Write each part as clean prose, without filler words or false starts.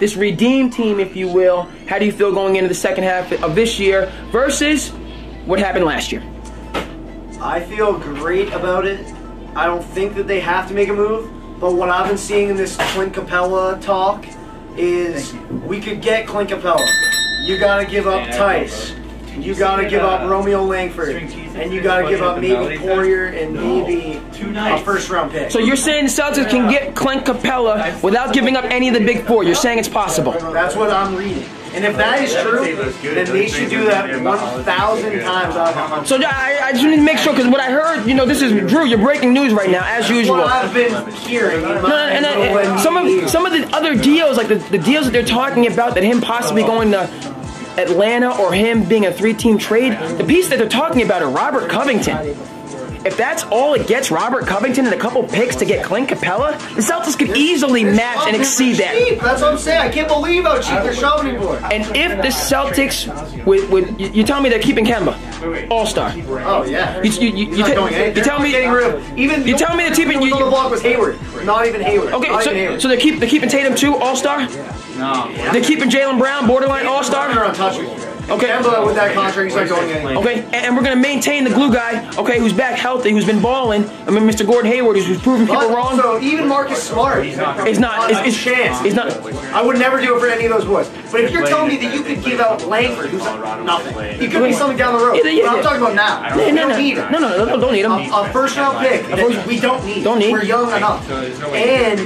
this redeem team, if you will. How do you feel going into the second half of this year versus what happened last year? I feel great about it. I don't think that they have to make a move, but what I've been seeing in this Clint Capella talk is we could get Clint Capella. You gotta give up Tice. You gotta give up Romeo Langford. And you gotta give up maybe Poirier and maybe a first-round pick. So you're saying the Celtics can get Clint Capella without giving up any of the big four. You're saying it's possible. That's what I'm reading. And if that is true, then they should do that 1,000 times out of 100. So I just need to make sure, because what I heard, you know, this is Drew. You're breaking news right now, as usual. What I've been hearing. Some of the other deals, like the deals that they're talking about, that him possibly going to Atlanta or him being a 3-team trade, the piece that they're talking about are Robert Covington. If that's all it gets, Robert Covington and a couple picks to get Clint Capella, the Celtics could easily match and exceed that. That's what I'm saying. I can't believe how cheap they're shopping for. And if the Celtics, you tell me they're keeping Kemba, All-Star. Oh yeah. You tell me getting rid of even. You tell me they're keeping. On the block was Hayward, not even Hayward. Okay, so they're keeping Tatum too, All-Star. No. They're keeping Jaylen Brown, borderline All-Star. They're untouchable. Okay. Kemba with that contract, he's not going anywhere. Okay, and we're gonna maintain the glue guy. Okay, who's back healthy, who's been balling. I mean, Mr. Gordon Hayward, who's proving people wrong. So even Marcus Smart, it's not. It's chance. It's not. I would never do it for any of those boys. But if you're telling me that you could give out Langford, who's nothing, he could be something down the road. But I'm talking about now. We don't need him. No, don't need him. A first-round pick. We don't need. We're young enough. And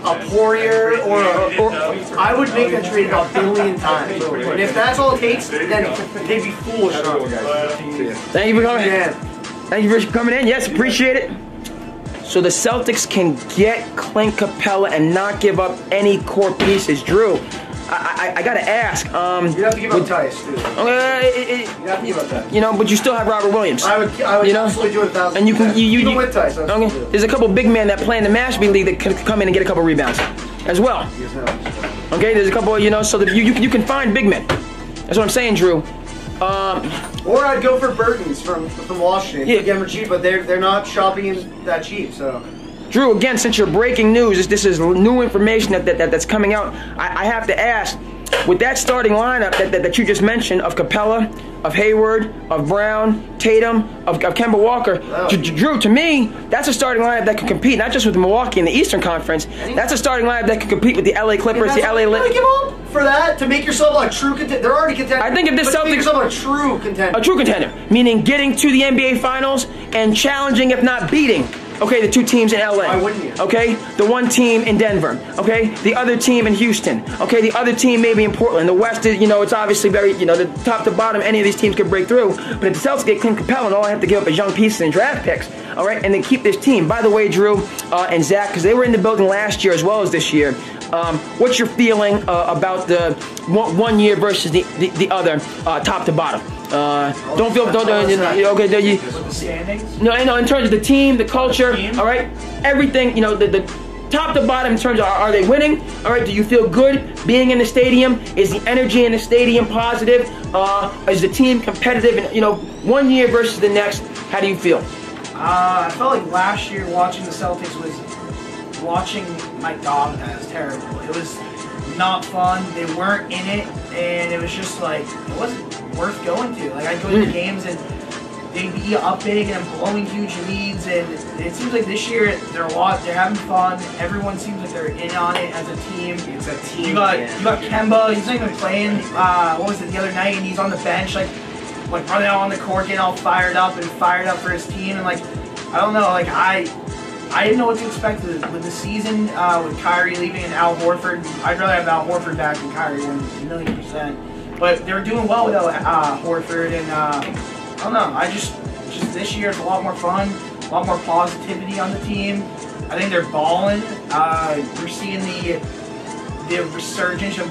a Poirier or I would make that trade $1 billion times. And if that's all it takes, then they'd be foolish. Thank you for coming in. Thank you for coming in. Yes, appreciate it. So the Celtics can get Clint Capella and not give up any core pieces. Drew, I gotta ask. You have to give up Tice, too. You have to give up that. You know, but you still have Robert Williams. I would absolutely do it 1,000. And you can even with Tice. Okay. There's a couple big men that play in the Mashpee League that can come in and get a couple rebounds as well. Okay, there's a couple, you know, so that you can find big men. That's what I'm saying, Drew. Or I'd go for Burton's from Washington. Yeah. Again, for cheap, but they're not shopping in that cheap, so. Drew, again, since you're breaking news, this is new information that's coming out. I have to ask, with that starting lineup that you just mentioned of Capella, of Hayward, of Brown, Tatum, of Kemba Walker, Drew, to me, that's a starting lineup that can compete not just with Milwaukee in the Eastern Conference. That's a starting lineup that can compete with the LA Clippers, the LA. Give up for that to make yourself a true contender. They're already contenders. I think if this Celtics, make yourself a true contender. A true contender, meaning getting to the NBA Finals and challenging, if not beating. Okay, the two teams in LA. Why wouldn't you? Okay, the one team in Denver. Okay, the other team in Houston. Okay, the other team maybe in Portland. The West is, you know, it's obviously very, you know, the top to bottom, any of these teams could break through. But if the Celtics get Clint Capella, and all I have to give up is young pieces and draft picks, all right, and then keep this team. By the way, Drew and Zach, because they were in the building last year as well as this year, what's your feeling about the one year versus the other, top to bottom? Don't feel, okay, no, in terms of the team, the culture, all right, everything, you know, the top to bottom in terms of are they winning, all right, do you feel good being in the stadium? Is the energy in the stadium positive? Is the team competitive? And, you know, 1 year versus the next, how do you feel? I felt like last year watching the Celtics was watching my dog. That was terrible. It was not fun. They weren't in it, and it was just like, it wasn't worth going to. Like, I'd go to the games and they'd be up big and blowing huge leads, and it seems like this year they're having fun. Everyone seems like they're in on it as a team. It's a team. You got Kemba. He's not even playing. What was it the other night? And he's on the bench, like running out on the court, getting all fired up for his team. And like, I don't know. Like I didn't know what to expect with the season with Kyrie leaving and Al Horford. I'd rather have Al Horford back than Kyrie 1,000,000%. But they were doing well without Horford, and I don't know. Just this year it's a lot more fun, a lot more positivity on the team. I think they're balling. We're seeing the resurgence of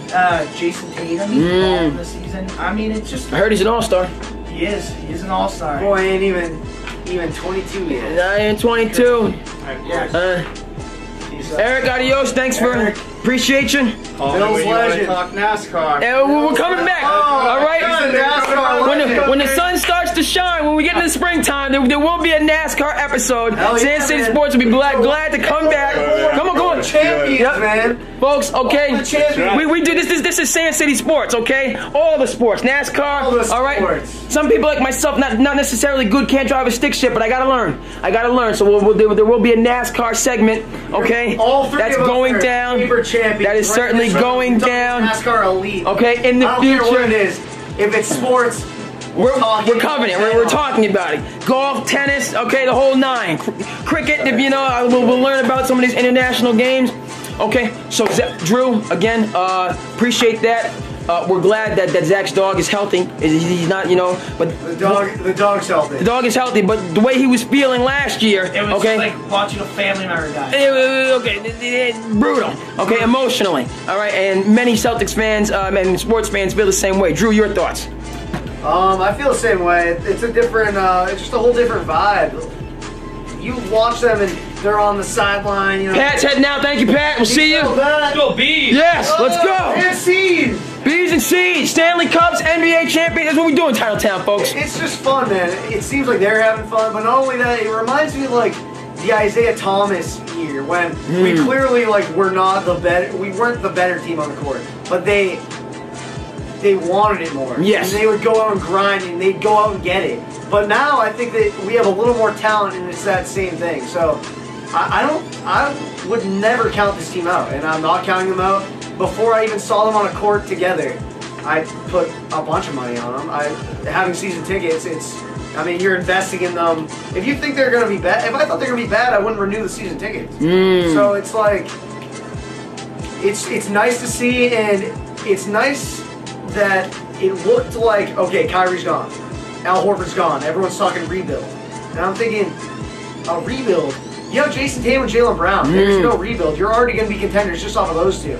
Jason Tatum. He's balling this season. I mean, it's just. I heard he's an all-star. He is. He's an all-star. Boy, ain't even 22 yet. I ain't 22. Eric, adios. Thanks for appreciate you. Bill's legend. Talk NASCAR. We're coming back. All right. NASCAR when the sun starts to shine, when we get into the springtime, there will be a NASCAR episode. SandCity Sports will be glad to come back. Come on. the champions, Yep. man. Folks, okay, The champions. we do this is SandCity Sports, okay? All the sports, NASCAR, All the all right? sports. Some people like myself, not necessarily good, can't drive a stick shift, but I gotta learn. So there will be a NASCAR segment, okay? All three That's of us going are down. paper champions. That is Right? certainly So going we're talking down. NASCAR elite. Okay, in the I don't future. care what it is. If it's sports, We're talking covering it. all day We're long. talking about it. Golf, tennis, okay, the whole nine. Cricket, if you know, we'll learn about some of these international games. Okay, so Drew, again, appreciate that. We're glad that Zach's dog is healthy. He's not, you know, but The dog's healthy. the dog is healthy. But the way he was feeling last year, It was okay, like watching a family member die. brutal. Okay, emotionally. All right, and many Celtics fans and sports fans feel the same way. Drew, your thoughts? I feel the same way. It's a different, it's just a whole different vibe. You watch them and they're on the sideline, you know. Pat's heading out. Thank you, Pat. We'll see you. Let's Go Bees! Yes, let's go. And seed. B's and C's, Stanley Cups, NBA champion. That's what we do in Titletown, folks. It's just fun, man. It seems like they're having fun, but not only that, it reminds me of like the Isaiah Thomas year when we clearly weren't the better team on the court, but they wanted it more. Yes. And they would go out and grind and they'd go out and get it. But now I think that we have a little more talent and it's that same thing. So I would never count this team out, and I'm not counting them out. Before I even saw them on a court together, I put a bunch of money on them. Having season tickets, I mean, you're investing in them. If you think they're going to be bad, if I thought they're going to be bad, I wouldn't renew the season tickets. So it's like, it's nice to see, and it's nice that it looked like, okay, Kyrie's gone. Al Horford's gone. Everyone's talking rebuild. And I'm thinking, a rebuild? You have Jason Tatum and Jaylen Brown. There's no rebuild. You're already going to be contenders just off of those two.